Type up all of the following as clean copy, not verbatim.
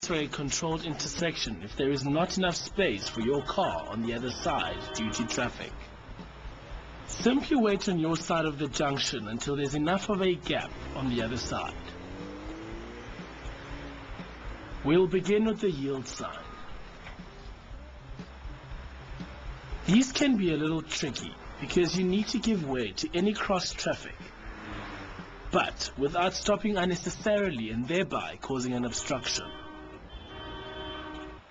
enter a controlled intersection if there is not enough space for your car on the other side due to traffic. Simply wait on your side of the junction until there's enough of a gap on the other side. We'll begin with the yield sign. These can be a little tricky because you need to give way to any cross traffic, but without stopping unnecessarily and thereby causing an obstruction.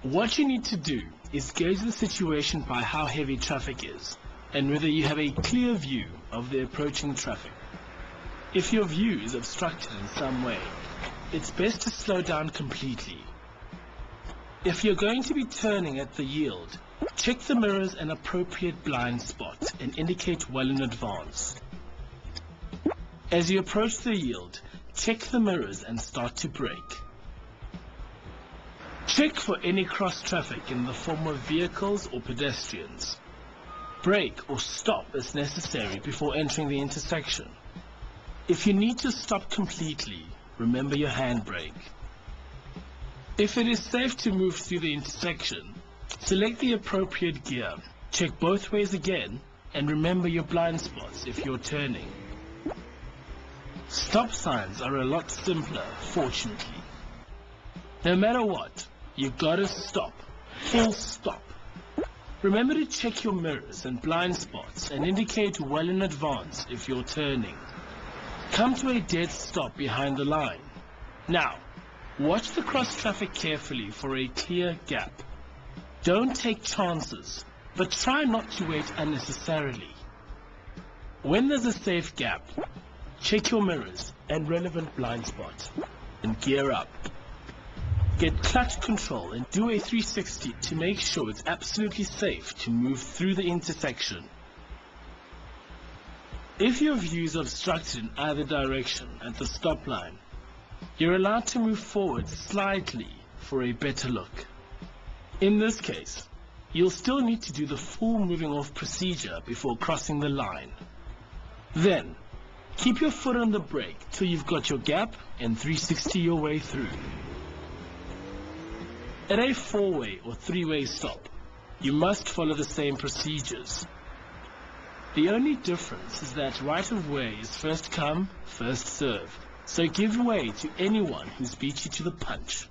What you need to do is gauge the situation by how heavy traffic is and whether you have a clear view of the approaching traffic. If your view is obstructed in some way, it's best to slow down completely. If you're going to be turning at the yield, check the mirrors and appropriate blind spot and indicate well in advance. As you approach the yield, check the mirrors and start to brake. Check for any cross traffic in the form of vehicles or pedestrians. Brake or stop as necessary before entering the intersection. If you need to stop completely, remember your handbrake. If it is safe to move through the intersection, select the appropriate gear, check both ways again, and remember your blind spots if you're turning. Stop signs are a lot simpler, fortunately. No matter what, you've got to stop. Full stop. Remember to check your mirrors and blind spots and indicate well in advance if you're turning. Come to a dead stop behind the line. Now, watch the cross traffic carefully for a clear gap. Don't take chances, but try not to wait unnecessarily. When there's a safe gap, check your mirrors and relevant blind spot and gear up. Get clutch control and do a 360 to make sure it's absolutely safe to move through the intersection. If your view is obstructed in either direction at the stop line, you're allowed to move forward slightly for a better look. In this case, you'll still need to do the full moving off procedure before crossing the line. Then, keep your foot on the brake till you've got your gap and 360 your way through. At a 4-way or 3-way stop, you must follow the same procedures. The only difference is that right-of-way is first come, first served, so give way to anyone who's beat you to the punch.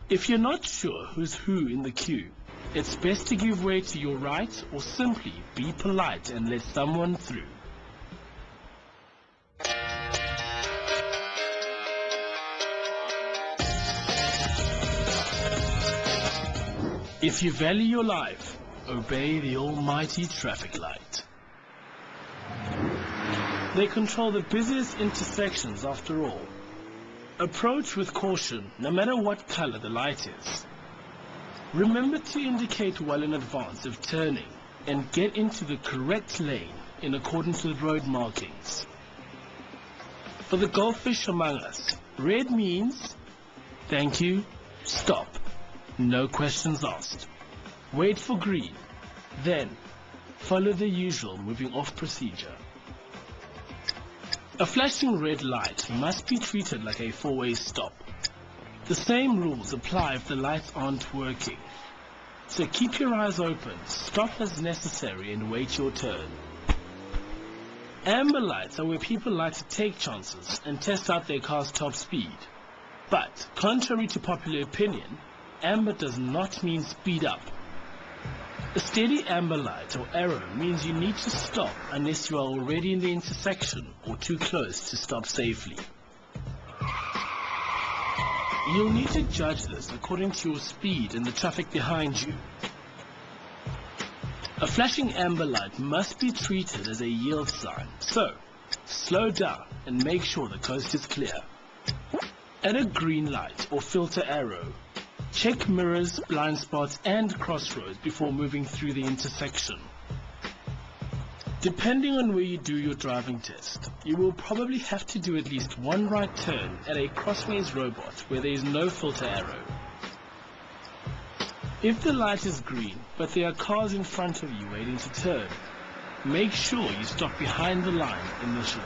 If you're not sure who's who in the queue, it's best to give way to your right or simply be polite and let someone through. If you value your life, obey the almighty traffic light. They control the busiest intersections after all. Approach with caution no matter what color the light is. Remember to indicate well in advance of turning and get into the correct lane in accordance with road markings. For the goldfish among us, red means thank you, stop. No questions asked. Wait for green, then follow the usual moving off procedure. A flashing red light must be treated like a 4-way stop. The same rules apply if the lights aren't working. So keep your eyes open, stop as necessary and wait your turn. Amber lights are where people like to take chances and test out their car's top speed. But, contrary to popular opinion, amber does not mean speed up. A steady amber light or arrow means you need to stop unless you are already in the intersection or too close to stop safely. You'll need to judge this according to your speed and the traffic behind you. A flashing amber light must be treated as a yield sign, so slow down and make sure the coast is clear. At a green light or filter arrow, check mirrors, blind spots and crossroads before moving through the intersection. Depending on where you do your driving test, you will probably have to do at least one right turn at a crossways robot where there is no filter arrow. If the light is green, but there are cars in front of you waiting to turn, make sure you stop behind the line initially.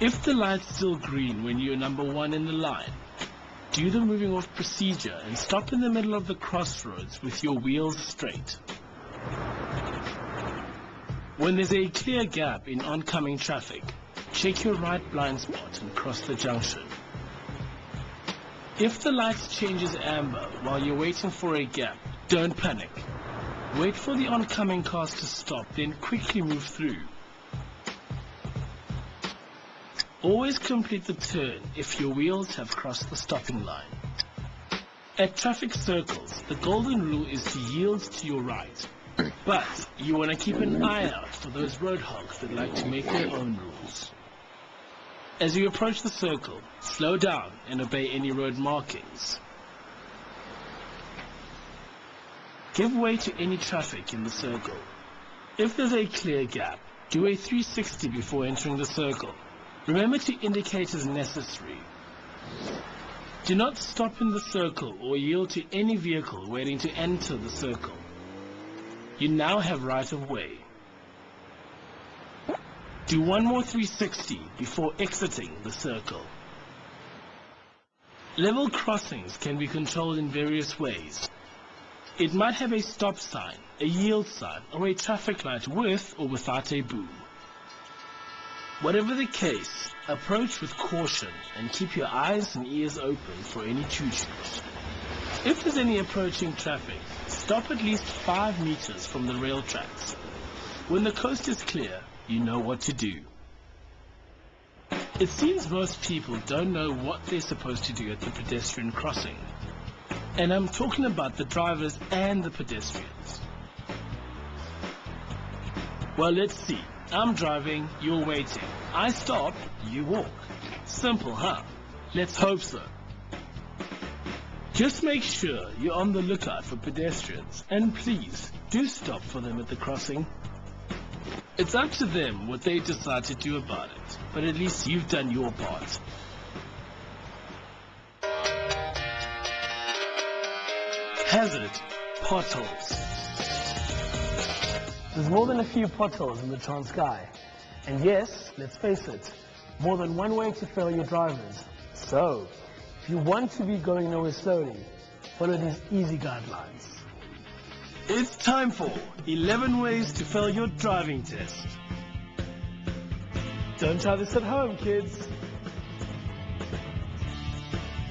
If the light's still green when you're number 1 in the line, do the moving off procedure and stop in the middle of the crossroads with your wheels straight. When there's a clear gap in oncoming traffic, check your right blind spot and cross the junction. If the light changes amber while you're waiting for a gap, don't panic. Wait for the oncoming cars to stop, then quickly move through. Always complete the turn if your wheels have crossed the stopping line. At traffic circles, the golden rule is to yield to your right. But you want to keep an eye out for those road hogs that like to make their own rules. As you approach the circle, slow down and obey any road markings. Give way to any traffic in the circle. If there's a clear gap, do a 360 before entering the circle. Remember to indicate as necessary. Do not stop in the circle or yield to any vehicle waiting to enter the circle. You now have right of way. Do one more 360 before exiting the circle. Level crossings can be controlled in various ways. It might have a stop sign, a yield sign, or a traffic light with or without a boom. Whatever the case, approach with caution and keep your eyes and ears open for any choo-choos. If there's any approaching traffic, stop at least 5 meters from the rail tracks. When the coast is clear, you know what to do. It seems most people don't know what they're supposed to do at the pedestrian crossing. And I'm talking about the drivers and the pedestrians. Well, let's see. I'm driving, you're waiting. I stop, you walk. Simple, huh? Let's hope so. Just make sure you're on the lookout for pedestrians, and please, do stop for them at the crossing. It's up to them what they decide to do about it, but at least you've done your part. Hazard: potholes. There's more than a few potholes in the Transkei. And yes, let's face it, more than one way to fail your drivers. So, if you want to be going nowhere slowly, follow these easy guidelines. It's time for 11 ways to fail your driving test. Don't try this at home, kids.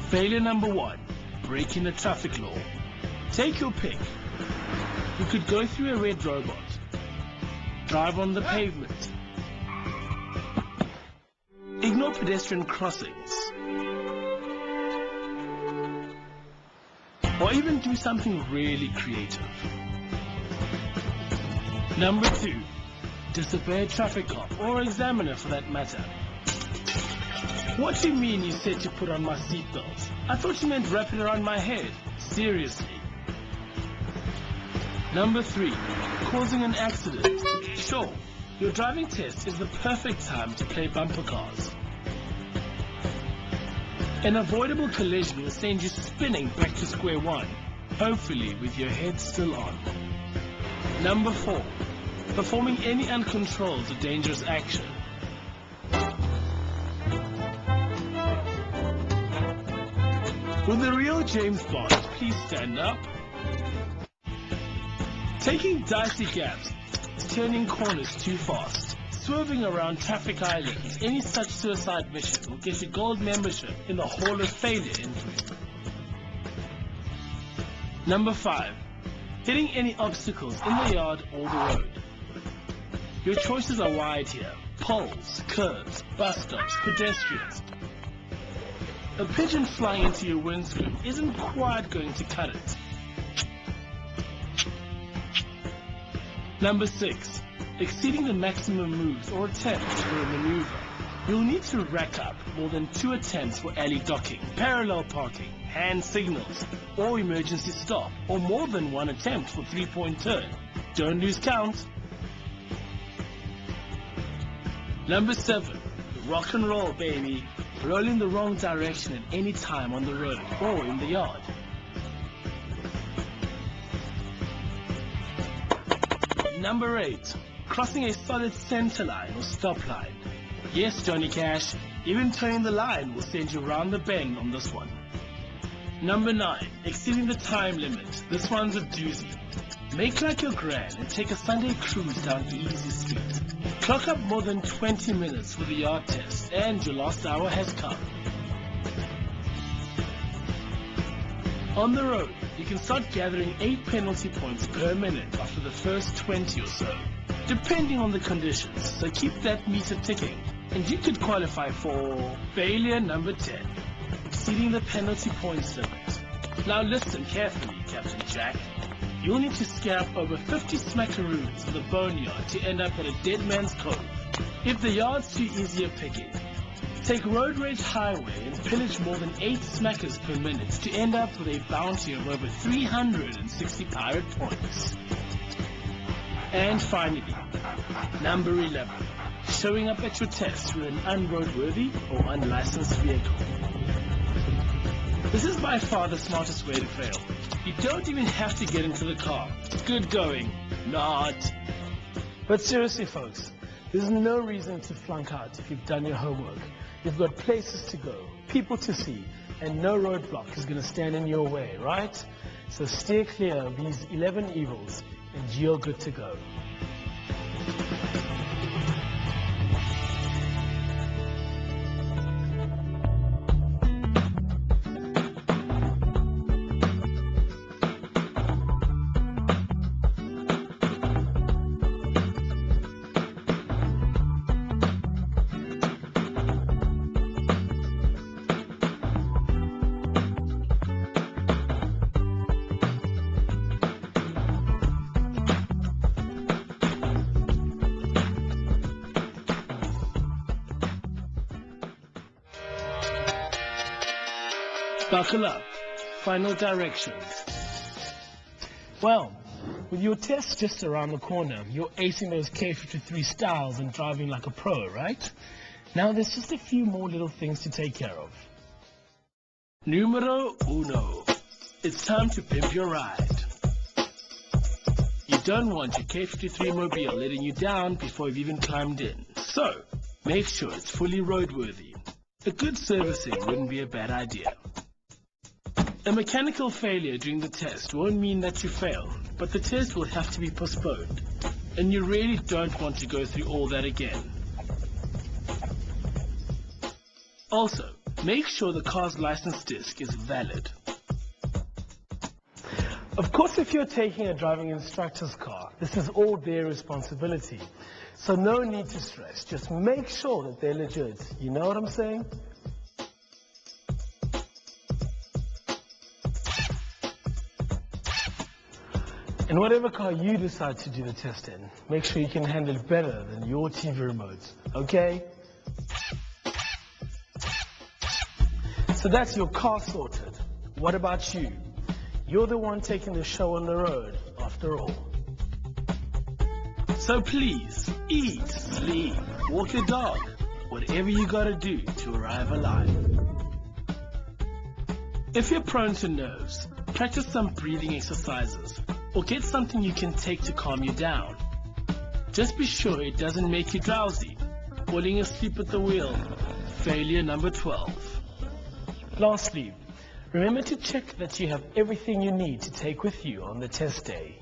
Failure number 1, breaking the traffic law. Take your pick. You could go through a red robot, drive on the pavement, ignore pedestrian crossings, or even do something really creative. Number 2, disobey a traffic cop or examiner for that matter. What do you mean you said to put on my seatbelt? I thought you meant wrap it around my head. Seriously. Number 3, causing an accident. Sure, your driving test is the perfect time to play bumper cars. An avoidable collision will send you spinning back to square one, hopefully with your head still on. Number 4, performing any uncontrolled or dangerous action. Will the real James Bond please stand up? Taking dicey gaps, turning corners too fast, swerving around traffic islands, any such suicide mission will get you gold membership in the Hall of Failure infamy. Number 5, hitting any obstacles in the yard or the road. Your choices are wide here: poles, curbs, bus stops, pedestrians. A pigeon flying into your windscreen isn't quite going to cut it. Number 6, exceeding the maximum moves or attempts for a maneuver. You'll need to rack up more than 2 attempts for alley docking, parallel parking, hand signals, or emergency stop, or more than 1 attempt for 3-point turn. Don't lose count. Number 7, rock and roll, baby. Roll in the wrong direction at any time on the road or in the yard. Number 8, crossing a solid center line or stop line. Yes, Johnny Cash, even turning the line will send you round the bend on this one. Number 9, exceeding the time limit. This one's a doozy. Make like your gran and take a Sunday cruise down the easy street. Clock up more than 20 minutes for the yard test and your last hour has come. On the road, you can start gathering 8 penalty points per minute after the first 20 or so, depending on the conditions, so keep that meter ticking. And you could qualify for failure number 10, exceeding the penalty points limit. Now listen carefully, Captain Jack. You'll need to scalp over 50 smackaroos in the boneyard to end up at a dead man's cove. If the yard's too easy a picking, take Road Rage Highway and pillage more than 8 smackers per minute to end up with a bounty of over 360 pirate points. And finally, number 11, showing up at your test with an unroadworthy or unlicensed vehicle. This is by far the smartest way to fail. You don't even have to get into the car. Good going. Not. But seriously, folks, there's no reason to flunk out if you've done your homework. You've got places to go, people to see, and no roadblock is going to stand in your way, right? So steer clear of these 11 evils, and you're good to go. Buckle up. Final directions. Well, with your test just around the corner, you're acing those K53 styles and driving like a pro, right? Now there's just a few more little things to take care of. Numero uno. It's time to pimp your ride. You don't want your K53 mobile letting you down before you've even climbed in. So, make sure it's fully roadworthy. A good servicing wouldn't be a bad idea. A mechanical failure during the test won't mean that you fail, but the test will have to be postponed, and you really don't want to go through all that again. Also, make sure the car's license disc is valid. Of course, if you're taking a driving instructor's car, this is all their responsibility, so no need to stress. Just make sure that they're legit. You know what I'm saying? In whatever car you decide to do the test in, make sure you can handle it better than your TV remotes, okay? So that's your car sorted. What about you? You're the one taking the show on the road, after all. So please, eat, sleep, walk your dog, whatever you gotta do to arrive alive. If you're prone to nerves, practice some breathing exercises, or get something you can take to calm you down. Just be sure it doesn't make you drowsy. Falling asleep at the wheel. Failure number 12. Lastly, remember to check that you have everything you need to take with you on the test day.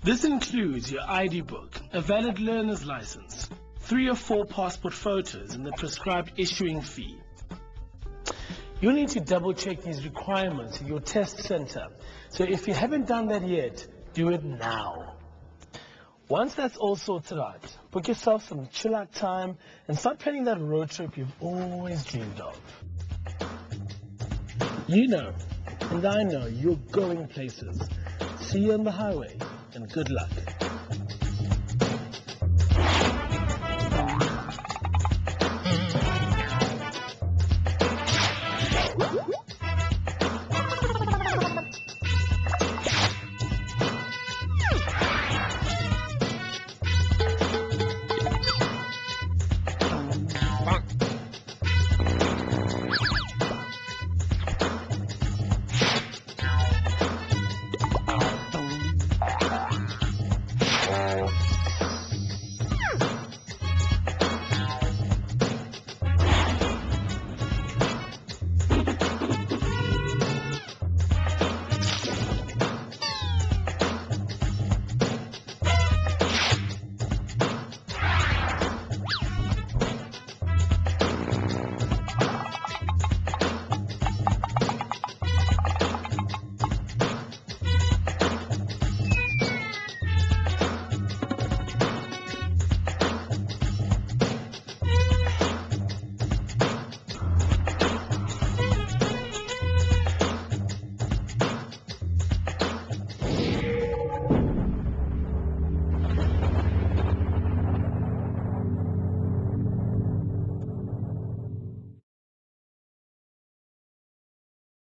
This includes your ID book, a valid learner's license, 3 or 4 passport photos, and the prescribed issuing fee. You'll need to double check these requirements at your test center. So if you haven't done that yet, do it now. Once that's all sorted out, book yourself some chill out time and start planning that road trip you've always dreamed of. You know, and I know you're going places. See you on the highway, and good luck.